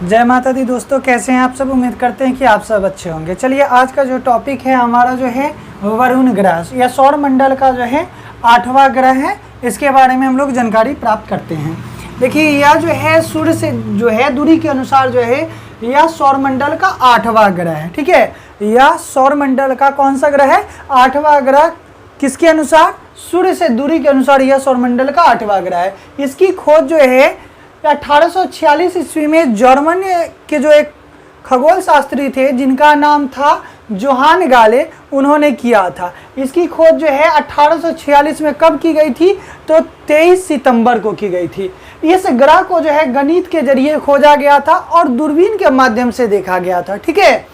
जय माता दी दोस्तों, कैसे हैं आप सब। उम्मीद करते हैं कि आप सब अच्छे होंगे। चलिए आज का जो टॉपिक है हमारा जो है वरुण ग्रह या सौर मंडल का जो है 8वां ग्रह है, इसके बारे में हम लोग जानकारी प्राप्त करते हैं। देखिए यह जो है सूर्य से जो है दूरी के अनुसार जो है यह सौर मंडल का 8वां ग्रह है। ठीक है, यह सौर मंडल का कौन सा ग्रह है? 8वां ग्रह। किसके अनुसार? सूर्य से दूरी के अनुसार यह सौर मंडल का 8वां ग्रह है। इसकी खोज जो है 1846 ईस्वी में जर्मन के जो एक खगोल शास्त्री थे जिनका नाम था जोहान गाले, उन्होंने किया था। इसकी खोज जो है 1846 में कब की गई थी? तो 23 सितंबर को की गई थी। इस ग्रह को जो है गणित के जरिए खोजा गया था और दूरबीन के माध्यम से देखा गया था। ठीक है,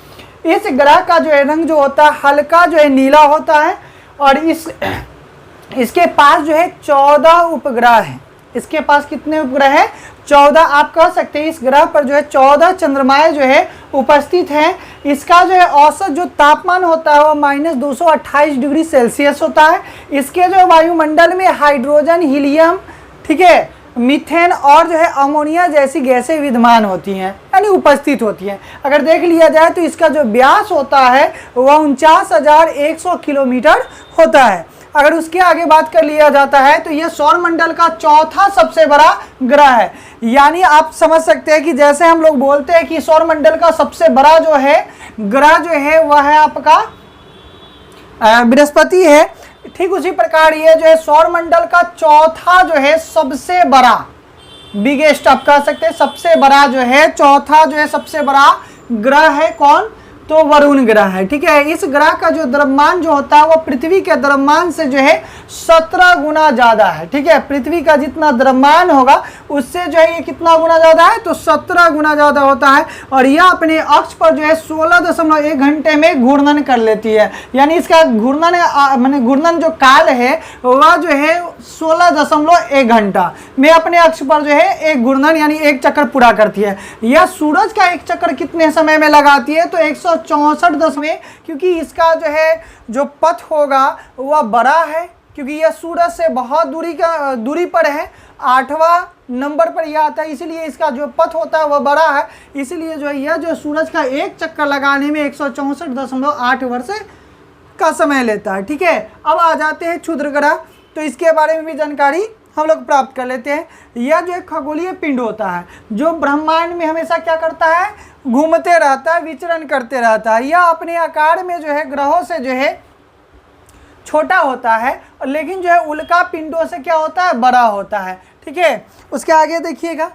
इस ग्रह का जो है रंग जो होता है हल्का जो है नीला होता है और इसके पास जो है 14 उपग्रह हैं। इसके पास कितने उपग्रह हैं? 14। आप कह सकते हैं इस ग्रह पर जो है 14 चंद्रमाएं जो है उपस्थित हैं। इसका जो है औसत जो तापमान होता है वो -228 डिग्री सेल्सियस होता है। इसके जो वायुमंडल में हाइड्रोजन, हीलियम, ठीक है, मीथेन और जो है अमोनिया जैसी गैसें विद्यमान होती हैं, यानी उपस्थित होती हैं। अगर देख लिया जाए तो इसका जो व्यास होता है वह 49,100 किलोमीटर होता है। अगर उसके आगे बात कर लिया जाता है तो यह सौर मंडल का चौथा सबसे बड़ा ग्रह है। यानी आप समझ सकते हैं कि जैसे हम लोग बोलते हैं कि सौर मंडल का सबसे बड़ा जो है ग्रह जो है वह है आपका बृहस्पति है, ठीक उसी प्रकार ये जो है सौर मंडल का चौथा जो है सबसे बड़ा, बिगेस्ट आप कह सकते हैं, सबसे बड़ा जो है चौथा जो है सबसे बड़ा ग्रह है कौन? तो वरुण ग्रह है। ठीक है, इस ग्रह का जो द्रव्यमान जो होता है वो पृथ्वी के द्रव्यमान से जो है 17 गुना ज्यादा है। ठीक है, पृथ्वी का जितना द्रव्यमान होगा उससे जो है ये कितना गुना ज्यादा है? तो 17 गुना ज्यादा होता है। और यह अपने अक्ष पर जो है 16.1 घंटे में घूर्णन कर लेती है। यानी इसका घूर्णन जो काल है वह जो है 16.1 घंटा में अपने अक्ष पर जो है एक घूर्णन यानी एक चक्कर पूरा करती है। यह सूरज का एक चक्कर कितने समय में लगाती है? तो 164 में, क्योंकि इसका जो है जो पथ होगा वह बड़ा है, क्योंकि यह सूरज से बहुत दूरी पर है, 8वां नंबर पर यह आता है, इसीलिए इसका जो पथ होता है वह बड़ा है। इसीलिए जो है यह जो सूरज का एक चक्कर लगाने में 164.8 वर्ष का समय लेता है। ठीक है, अब आ जाते हैं क्षुद्र ग्रह, तो इसके बारे में भी जानकारी हम लोग प्राप्त कर लेते हैं। यह जो एक खगोलीय पिंड होता है जो ब्रह्मांड में हमेशा क्या करता है? घूमते रहता है, विचरण करते रहता है। यह अपने आकार में जो है ग्रहों से जो है छोटा होता है, लेकिन जो है उल्का पिंडों से क्या होता है? बड़ा होता है। ठीक है, उसके आगे देखिएगा,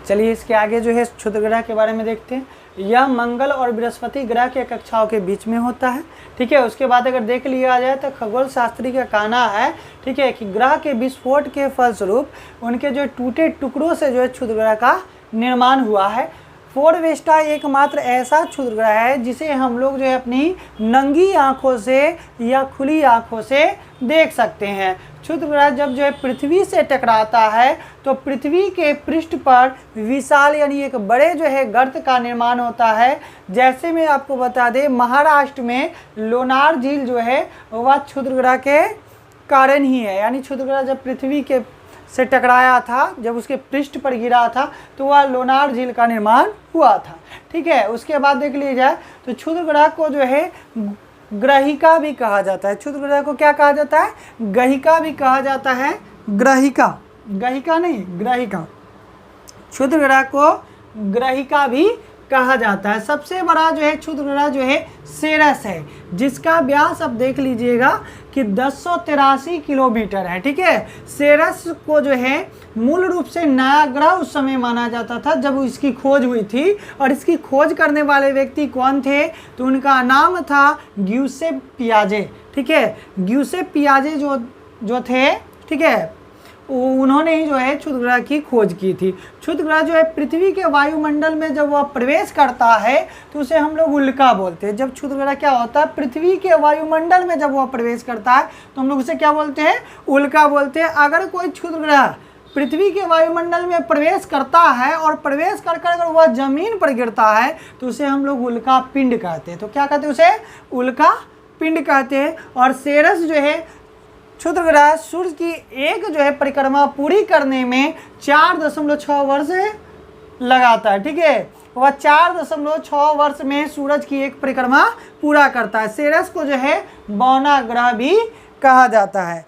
चलिए इसके आगे जो है क्षुद्र ग्रह के बारे में देखते हैं। यह मंगल और बृहस्पति ग्रह के कक्षाओं के बीच में होता है। ठीक है, उसके बाद अगर देख लिया जाए तो खगोल शास्त्री का कहना है, ठीक है, कि ग्रह के विस्फोट के फलस्वरूप उनके जो टूटे टुकड़ों से जो है क्षुद्र ग्रह का निर्माण हुआ है। फोरवेस्टा एकमात्र ऐसा क्षुद्र ग्रह है जिसे हम लोग जो है अपनी नंगी आंखों से या खुली आंखों से देख सकते हैं। क्षुद्र ग्रह जब जो है पृथ्वी से टकराता है तो पृथ्वी के पृष्ठ पर विशाल यानी एक बड़े जो है गर्त का निर्माण होता है। जैसे मैं आपको बता दें, महाराष्ट्र में लोनार झील जो है वह क्षुद्र ग्रह के कारण ही है। यानी क्षुद्र ग्रह जब पृथ्वी के से टकराया था, जब उसके पृष्ठ पर गिरा था तो वह लोनार झील का निर्माण हुआ था। ठीक है, उसके बाद देख लिया जाए तो क्षुद्र ग्रह को जो है ग्रहिका भी कहा जाता है। क्षुद्र ग्रह को क्या कहा जाता है? ग्रहिका भी कहा जाता है। ग्रहिका, ग्रहिका नहीं, ग्रहिका। क्षुद्र ग्रह को ग्रहिका भी कहा जाता है। सबसे बड़ा जो है क्षुद्र ग्रह जो है सेरस है, जिसका व्यास अब देख लीजिएगा कि 1083 किलोमीटर है। ठीक है, सेरस को जो है मूल रूप से नया ग्रह उस समय माना जाता था जब इसकी खोज हुई थी। और इसकी खोज करने वाले व्यक्ति कौन थे? तो उनका नाम था ग्यूसेप पियाजे। ठीक है, ग्यूसेप पियाजे जो थे, ठीक है, उन्होंने ही जो है क्षुद्र ग्रह की खोज की थी। क्षुद्र ग्रह जो है पृथ्वी के वायुमंडल में जब वह प्रवेश करता है तो उसे हम लोग उल्का बोलते हैं। जब क्षुद्र ग्रह क्या होता है? पृथ्वी के वायुमंडल में जब वह प्रवेश करता है तो हम लोग उसे क्या बोलते हैं? उल्का बोलते हैं। अगर कोई क्षुद्र ग्रह पृथ्वी के वायुमंडल में प्रवेश करता है और प्रवेश कर अगर वह जमीन पर गिरता है तो उसे हम लोग उल्का पिंड कहते हैं। तो क्या कहते हैं? उसे उल्का पिंड कहते हैं। और सेरस जो है क्षुद्र ग्रह सूर्य की एक जो है परिक्रमा पूरी करने में 4.6 वर्ष लगाता है। ठीक है, वह 4.6 वर्ष में सूरज की एक परिक्रमा पूरा करता है। सेरस को जो है बौना ग्रह भी कहा जाता है।